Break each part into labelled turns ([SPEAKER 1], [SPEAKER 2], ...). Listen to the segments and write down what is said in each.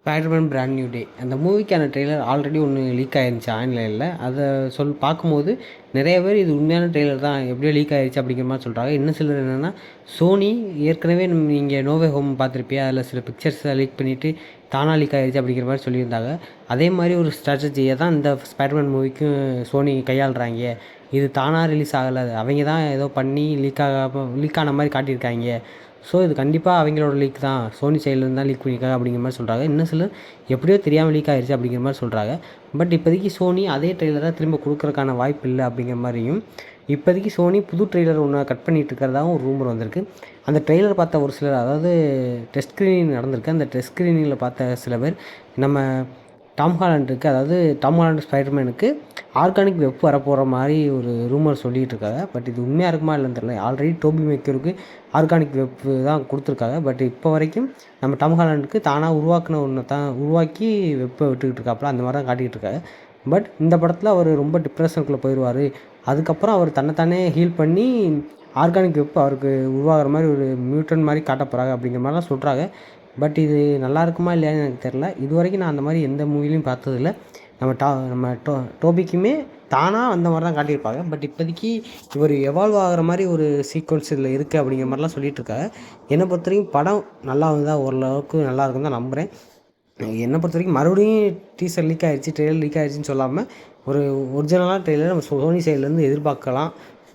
[SPEAKER 1] Spiderman brand new day அந்த மூவிக்கான trailer already ஒன்று league ஆயிருந்துச்சு ஆன்லைனில். அதை பார்க்கும்போது நிறைய பேர் இது உண்மையான ட்ரெய்லர் தான், எப்படியோ லீக் ஆயிருச்சு அப்படிங்கிற மாதிரி சொல்கிறாங்க. இன்னும் சிலர் என்னென்னா, சோனி ஏற்கனவே நீங்கள் நோவே ஹோம் பார்த்துருப்பியா, அதில் சில பிக்சர்ஸை லீக் பண்ணிவிட்டு தானாக லீக் ஆயிருச்சு அப்படிங்கிற மாதிரி சொல்லியிருந்தாங்க. அதே மாதிரி ஒரு ஸ்ட்ராட்டஜியை தான் இந்த ஸ்பைடர்மேன் மூவிக்கும் சோனி கையாளுறாங்க. இது தானாக ரிலீஸ் ஆகலை, அவங்க தான் ஏதோ பண்ணி லீக் ஆன மாதிரி காட்டியிருக்காங்க. ஸோ இது கண்டிப்பாக அவங்களோட லீக் தான், சோனி சைட்லேருந்து தான் லீக் பண்ணியிருக்காங்க அப்படிங்கிற மாதிரி சொல்கிறாங்க. இன்னும் சிலர் எப்படியோ தெரியாமல் லீக் ஆயிடுச்சு அப்படிங்கிற மாதிரி சொல்கிறாங்க. பட் இப்போதைக்கு சோனி அதே ட்ரெய்லரை திரும்ப கொடுக்குறக்கான வாய்ப்பு இல்லை அப்படிங்கிற மாதிரியும், இப்போதைக்கு சோனி புது ட்ரெய்லர் ஒன்று கட் பண்ணிகிட்டு இருக்கிறதாகவும் ஒரு ரூமர் வந்திருக்கு. அந்த ட்ரெய்லர் பார்த்த ஒரு சிலர், அதாவது டெஸ்ட் ஸ்க்ரீனிங் நடந்திருக்கு, அந்த டெஸ்ட் ஸ்க்ரீனிங்கில் பார்த்த சில பேர் நம்ம டாம் ஹாலண்டுக்கு, அதாவது டாம் ஹாலண்ட் ஸ்பைடர்மேனுக்கு ஆர்கானிக் வெப் வரப்போகிற மாதிரி ஒரு ரூமர் சொல்லிகிட்டு இருக்காங்க. பட் இது உண்மையாக இருக்குமா இல்லைன்னு தெரியல. ஆல்ரெடி டோபி மேக்கருக்கு ஆர்கானிக் வெப் தான் கொடுத்துருக்காங்க. பட் இப்போ வரைக்கும் நம்ம டாம் ஹாலண்டுக்கு தானாக உருவாக்கின ஒன்று தான் உருவாக்கி வெப்பை விட்டுக்கிட்டு இருக்காப்புல, அந்த மாதிரி தான் காட்டிக்கிட்டு இருக்காங்க. பட் இந்த படத்தில் அவர் ரொம்ப டிப்ரெஷனுக்குள்ளே போயிடுவார். அதுக்கப்புறம் அவர் தன்னைத்தானே ஹீல் பண்ணி ஆர்கானிக் வெப் அவருக்கு உருவாகிற மாதிரி ஒரு மியூட்டன் மாதிரி காட்ட போகிறாங்க அப்படிங்கிற மாதிரிலாம் சொல்கிறாங்க. பட் இது நல்லா இருக்குமா இல்லையான்னு எனக்கு தெரில. இது வரைக்கும் நான் அந்த மாதிரி எந்த மூவிலையும் பார்த்ததில்ல. நம்ம டோபிக்குமே தானாக அந்த மாதிரி தான் காட்டியிருப்பாங்க. பட் இப்போதைக்கு இவர் எவால்வ் ஆகிற மாதிரி ஒரு சீக்வன்ஸ் இதில் இருக்குது அப்படிங்கிற மாதிரிலாம் சொல்லிகிட்ருக்காங்க. என்னை பொறுத்த வரைக்கும் படம் நல்லா வந்தால் ஓரளவுக்கு நல்லா இருக்குன்னு தான் நம்புகிறேன். என்னை பொறுத்த வரைக்கும் மறுபடியும் டீசர் லீக் ஆகிடுச்சு, ட்ரெய்லர் லீக் ஆகிடுச்சின்னு சொல்லாமல் ஒரு ஒரிஜினலான ட்ரெய்லர் நம்ம சோனி சைட்லேருந்து எதிர்பார்க்கலாம்.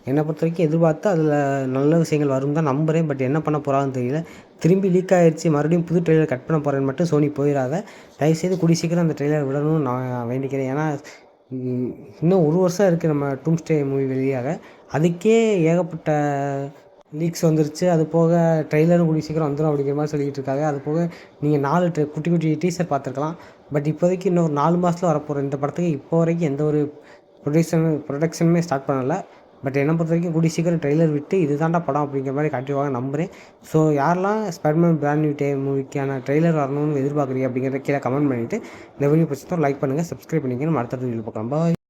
[SPEAKER 1] என்னை பொறுத்த வரைக்கும் எதிர்பார்த்து அதில் நல்ல விஷயங்கள் வரும் தான் நம்புகிறேன். பட் என்ன பண்ண போகிறாங்கன்னு தெரியல. திரும்பி லீக் ஆகிடுச்சு, மறுபடியும் புது ட்ரெய்லர் கட் பண்ண போகிறேன்னு மட்டும் சோனி போயிடாத. தயவுசெய்து கூடிய சீக்கிரம் அந்த ட்ரெய்லர் விடணும்னு நான் வேண்டிக்கிறேன். ஏன்னா இன்னும் ஒரு வருஷம் இருக்குது நம்ம டூம்ஸ்டே மூவி வெளியாக. அதுக்கே ஏகப்பட்ட லீக்ஸ் வந்துருச்சு. அது போக ட்ரெய்லரும் கூடிய சீக்கிரம் வந்துடும் அப்படிங்கிற மாதிரி சொல்லிக்கிட்டு இருக்காங்க. அது போக நீங்கள் 4 குட்டி குட்டி டீசர் பார்த்துருக்கலாம். பட் இப்போதைக்கு இன்னும் ஒரு 4 மாதத்தில் வரப்போகிற இந்த படத்துக்கு இப்போ வரைக்கும் எந்த ஒரு ப்ரொடக்ஷனுமே ஸ்டார்ட் பண்ணலை. பட் என்னை பொறுத்த வரைக்கும் கூடிய சீக்கிரம் ட்ரெய்லர் விட்டு இது தாண்டா படம் அப்படிங்கிற மாதிரி காட்டிடுவாங்க நம்புகிறேன். ஸோ யாரெல்லாம் Spiderman brand new day மூவிக்கான trailer வரணும்னு எதிர்பார்க்குறீங்க அப்படிங்கிறத கீழே கமெண்ட் பண்ணிவிட்டு இந்த வீடியோ பிடிச்சதும் லைக் பண்ணுங்கள், சப்ஸ்கிரைப் பண்ணிக்கணும். அடுத்த வீடியோ பார்க்கலாம். பாய்.